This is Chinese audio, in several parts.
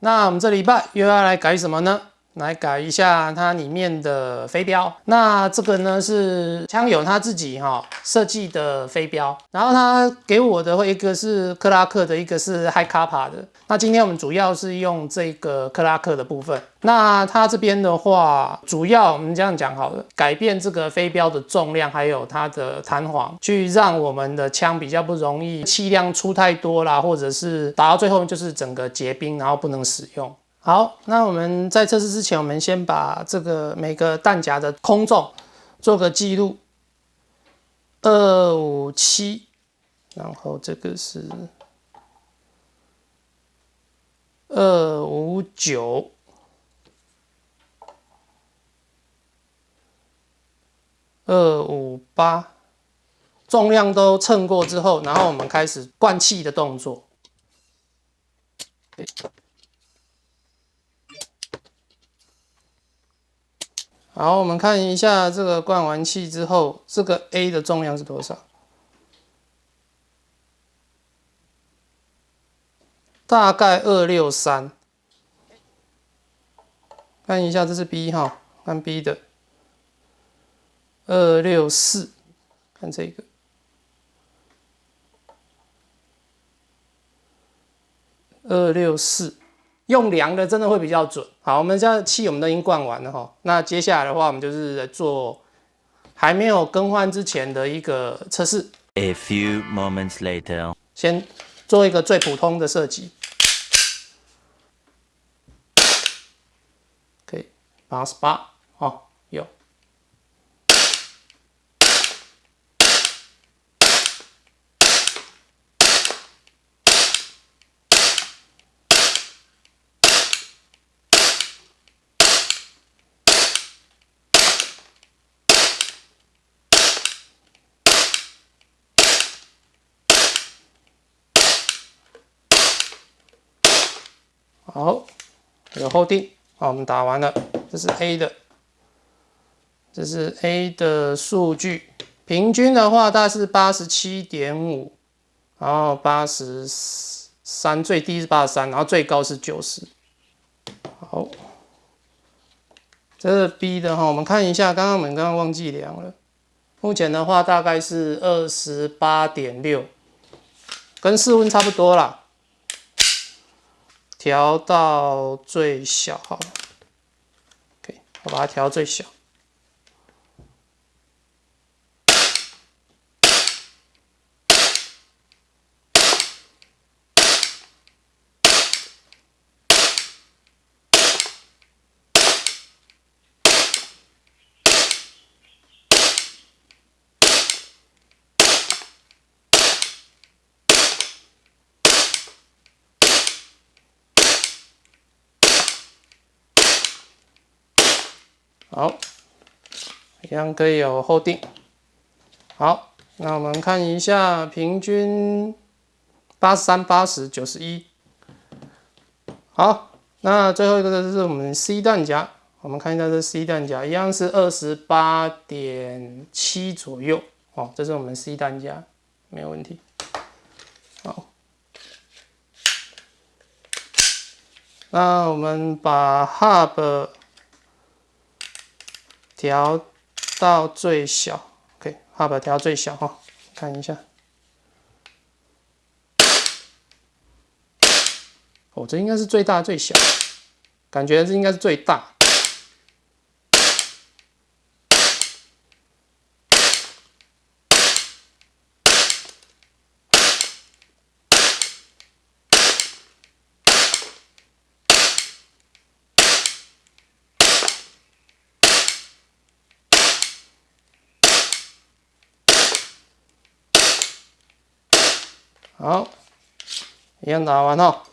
那我们这礼拜又要来改什么呢？来改一下它里面的飞镖。那这个呢是枪友他自己设计的飞镖，然后他给我的一个是克拉克的，一个是 High Kappa 的。那今天我们主要是用这个克拉克的部分。那它这边的话，主要我们这样讲好了，改变这个飞镖的重量，还有它的弹簧，去让我们的枪比较不容易气量出太多啦，或者是打到最后就是整个结冰，然后不能使用。好，那我们在测试之前，我们先把这个每个弹夹的空重做个记录，257，然后这个是259。258，重量都称过之后，然后我们开始灌气的动作。好，我们看一下这个灌完气之后，这个 A 的重量是多少？大概263。看一下，这是 B 哈，看 B 的264，看这个264。用量的真的会比较准。好，我们现在气我们都已经灌完了哈。那接下来的话，我们就是做还没有更换之前的一个测试。A few moments later， 先做一个最普通的射击，可以88哦，有。好，有后定。好，我们打完了，这是 A 的，这是 A 的数据。平均的话大概是87.5，然后83，最低是83，然后最高是90。好，这是 B 的哈，我们看一下，我们刚刚忘记量了。目前的话大概是28.6，跟室温差不多啦。调到最小好了 ，OK， 我把它调到最小。好，一样可以有后定。好，那我们看一下平均83、80、91。好，那最后一个就是我们 C 弹夹，我们看一下这 C 弹夹，一样是28.7左右。哦，这是我们 C 弹夹，没有问题。好，那我们把 Hub 调到最小 ，OK， Hub 调最小哈，看一下。哦，这应该是最大最小，感觉这应该是最大。好，一样打完哈，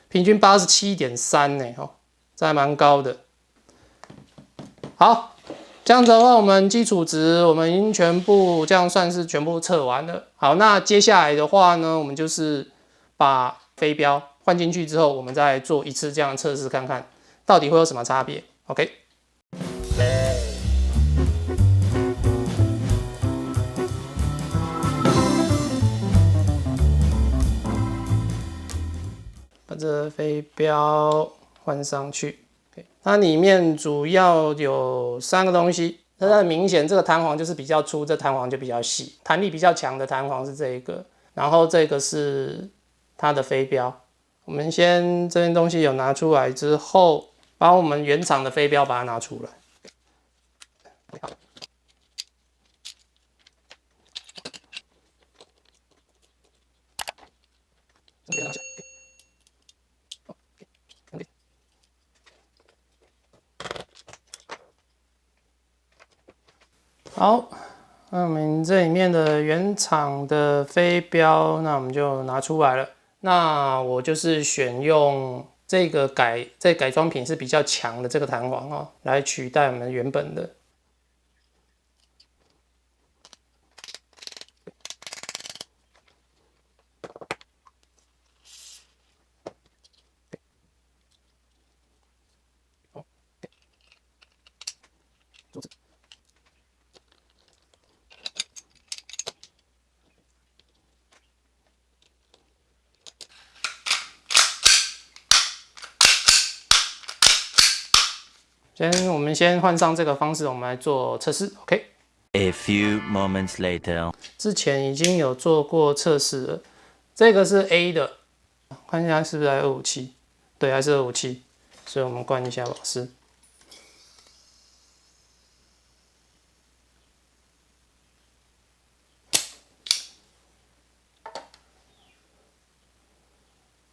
平均87.3呢，哦，这还蛮高的。好，这样子的话，我们基础值我们已经全部这样算是全部测完了。好，那接下来的话呢，我们就是把飞镖换进去之后，我们再做一次这样的测试，看看到底会有什么差别。OK。本这飞镖换上去。它里面主要有3个东西，那很明显，这个弹簧就是比较粗，这弹簧就比较细，弹力比较强的弹簧是这一个，然后这个是它的飞镖。我们先这件东西有拿出来之后，把我们原厂的飞镖把它拿出来。好，那我们这里面的原厂的飞镖，那我们就拿出来了。那我就是选用这个改装品是比较强的这个弹簧哦，来取代我们原本的。我们先换上这个方式，我们来做测试 ，OK？ A few moments later. 之前已经有做过测试了，这个是 A 的，看一下是不是257？对，还是257，所以我们关一下瓦斯。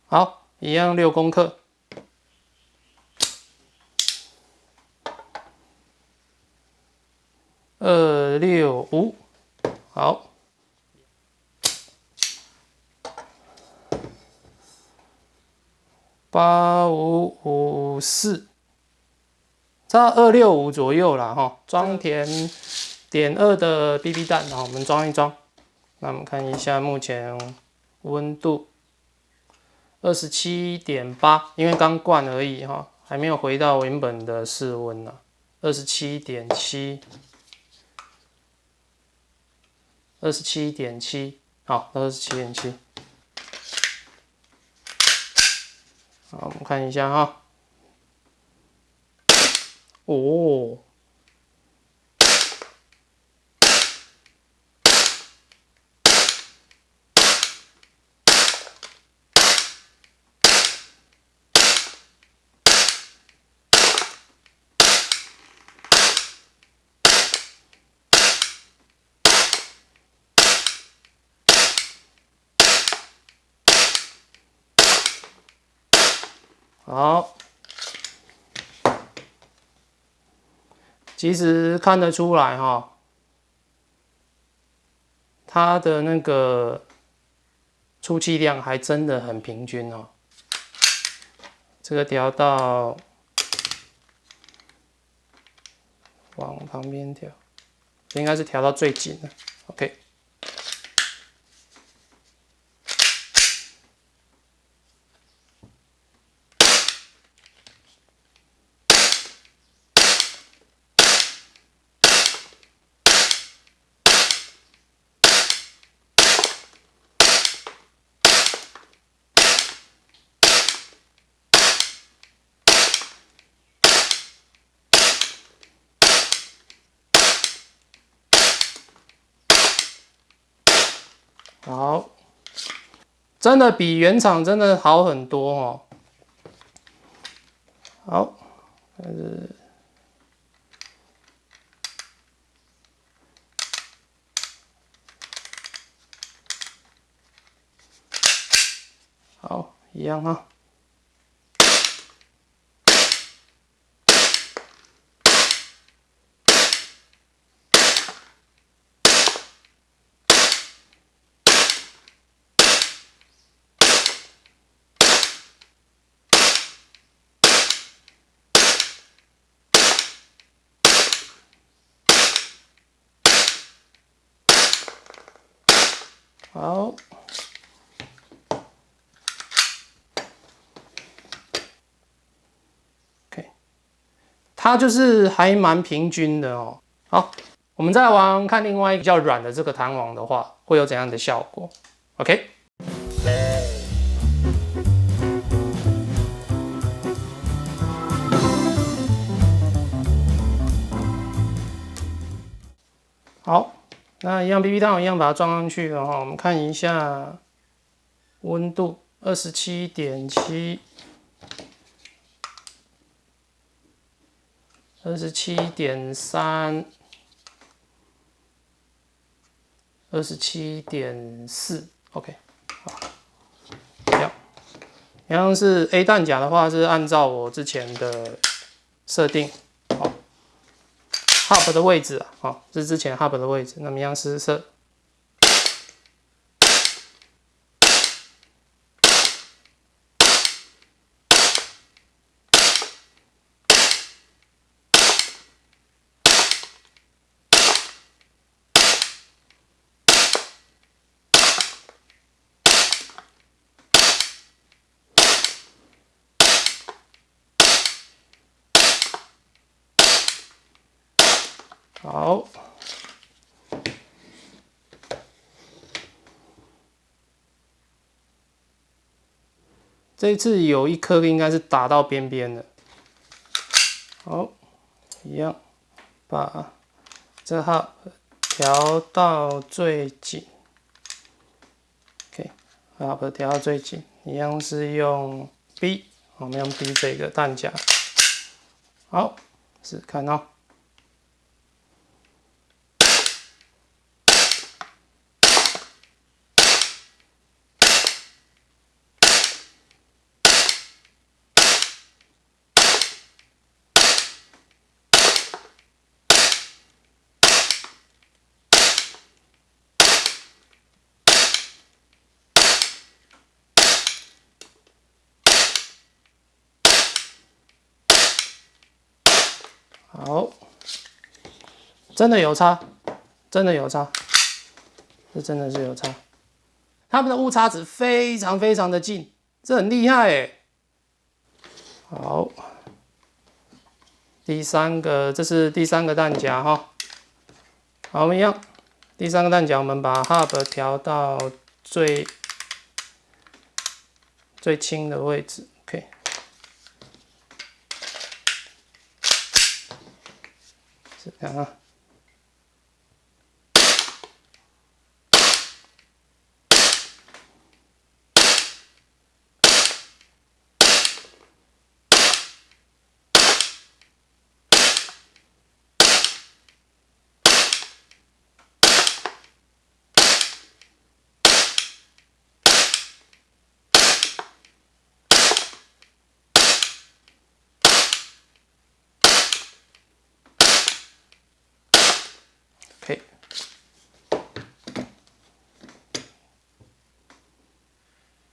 好，一样6公克。265，好。8554，差265左右啦哈。装填.2的 BB 弹，然后我们装一装。那我们看一下目前温度27.8，因为刚灌而已哈，还没有回到原本的室温呢。27.7。27.7，好，27.7。好，我们看一下哈。哦，好，其实看得出来哈，它的那个出气量还真的很平均哦。这个调到往旁边调，应该是调到最紧的。OK。好，真的比原厂真的好很多哦。好，好，一样哈。好，它就是还蛮平均的哦。好，我们再玩看另外一个比较软的这个弹簧的话，会有怎样的效果 ？OK。那一样 BB 弹我一样把它装上去了哈，我们看一下温度27.7。27.3、27.4 ，OK， 好，一样是 A 弹夹的话是按照我之前的设定，好 ，Hub 的位置啊，好，是之前 Hub 的位置，那么一样试射。好，这一次有一颗应该是打到边边的。好，一样把这号调到最紧 ，OK， 调到最紧，一样是用 B， 我们用 B 这个弹夹。好，试试看哦。好，真的有差，真的有差，这真的是有差。它们的误差值非常非常的近，这很厉害哎。好，第三个，这是第三个弹夹哈。好，我们一样，第三个弹夹我们把 Hub 调到最轻的位置 ，OK。是这样啊。OK，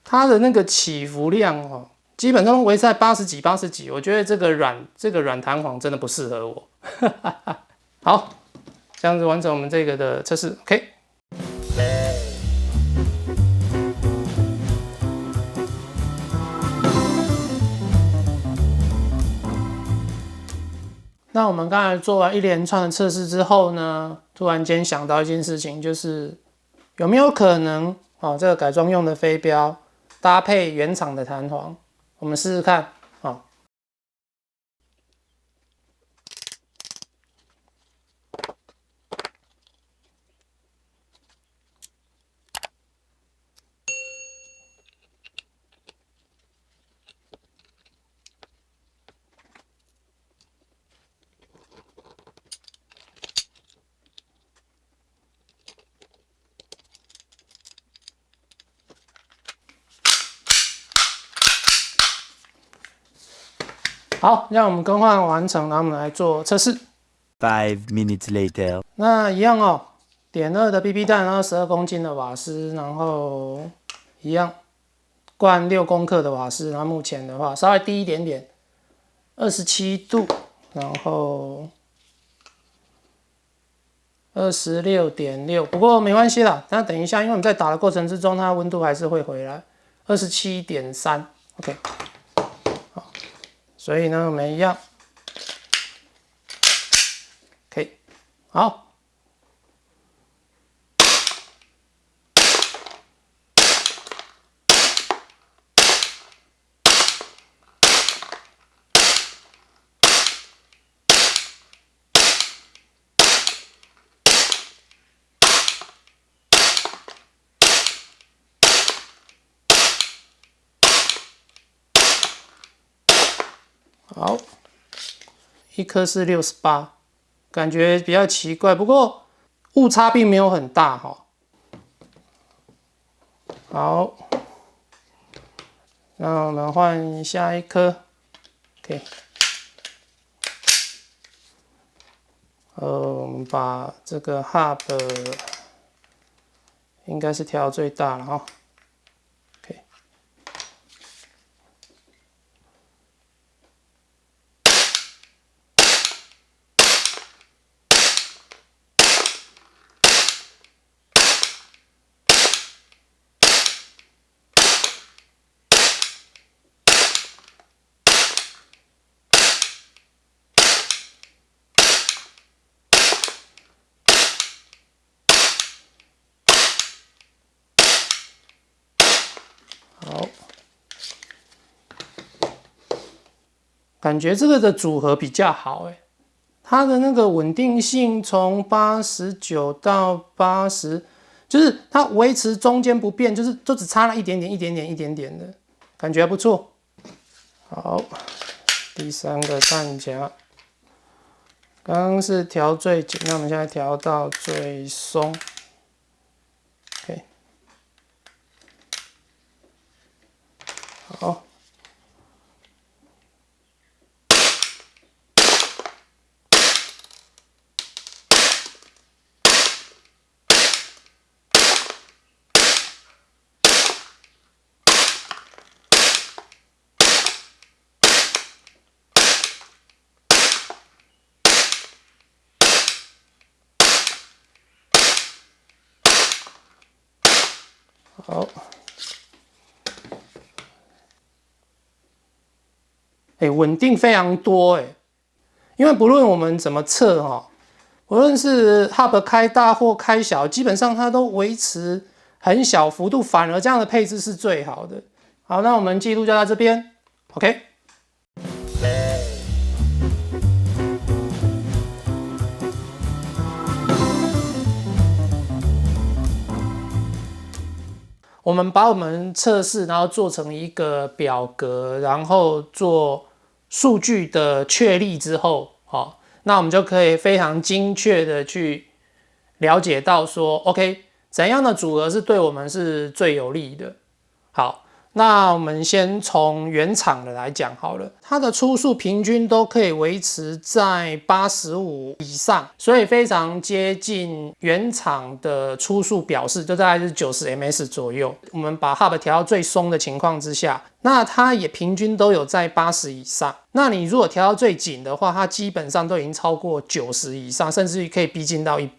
它的那个起伏量哦，基本上维持在80几、80几。我觉得这个软弹簧真的不适合我。好，这样子完成我们这个的测试。OK。那我们刚才做完一连串的测试之后呢，突然间想到一件事情，就是有没有可能这个改装用的飞镖搭配原厂的弹簧，我们试试看好，让我们更换完成，然后我们来做测试。5 minutes later， 那一样哦，点2的 BB 弹，然后12公斤的瓦斯，然后一样灌6公克的瓦斯，然后目前的话稍微低一点点，27度，然后26.6，不过没关系啦，那等一下，因为我们在打的过程之中，它温度还是会回来，27.3 ，OK， 好，所以呢，我们一样。OK， 好。好，一颗是68，感觉比较奇怪，不过误差并没有很大哈。好，那我们换下一颗 ，OK。我们把这个 hub 应该是调到最大了哈。OK。好，感觉这个的组合比较好哎，它的那个稳定性从89到80，就是它维持中间不变，就是就只差了一点点、一点点、一点点的，感觉还不错。好，第三个弹夹，刚刚是调最紧，那我们现在调到最松。OK， 好。好，稳定非常多因为不论我们怎么测哈，无论是 hub 开大或开小，基本上它都维持很小幅度，反而这样的配置是最好的。好，那我们记录就到这边 ，OK。我们把我们测试，然后做成一个表格，然后做数据的确立之后，那我们就可以非常精确的去了解到说 ，OK， 怎样的组合是对我们是最有利的。好，那我们先从原厂的来讲好了，它的初速平均都可以维持在85以上，所以非常接近原厂的初速表示，就大概是90 ms 左右。我们把 hub 调到最松的情况之下，那它也平均都有在80以上。那你如果调到最紧的话，它基本上都已经超过90以上，甚至于可以逼近到100。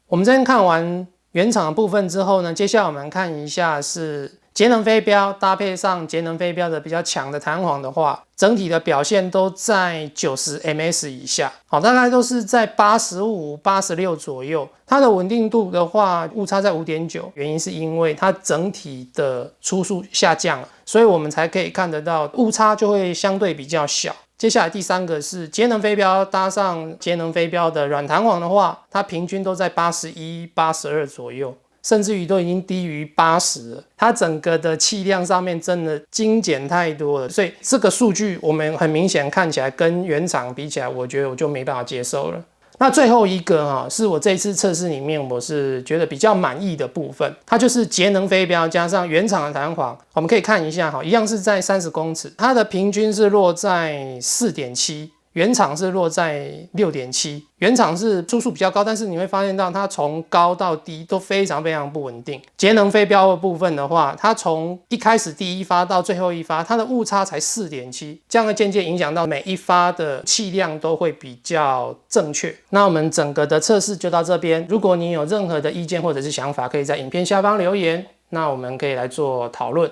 我们这边看完原厂的部分之后呢，接下来我们看一下是节能飞标搭配上节能飞标的比较强的弹簧的话，整体的表现都在90 ms 以下，好，大概都是在85、86左右。它的稳定度的话，误差在 5.9， 原因是因为它整体的初速下降了，所以我们才可以看得到误差就会相对比较小。接下来第三个是节能飞标搭上节能飞标的软弹簧的话，它平均都在81、82左右。甚至于都已经低于80了，它整个的气量上面真的精简太多了，所以这个数据我们很明显看起来跟原厂比起来，我觉得我就没办法接受了。那最后一个是我这一次测试里面我是觉得比较满意的部分，它就是节能飞标加上原厂的弹簧，我们可以看一下一样是在30公尺，它的平均是落在 4.7。原厂是落在 6.7， 原厂是初速比较高，但是你会发现到它从高到低都非常非常不稳定。节能飞标的部分的话，它从一开始第一发到最后一发，它的误差才 4.7， 这样会间接影响到每一发的气量都会比较正确。那我们整个的测试就到这边，如果你有任何的意见或者是想法，可以在影片下方留言，那我们可以来做讨论。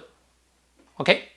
OK。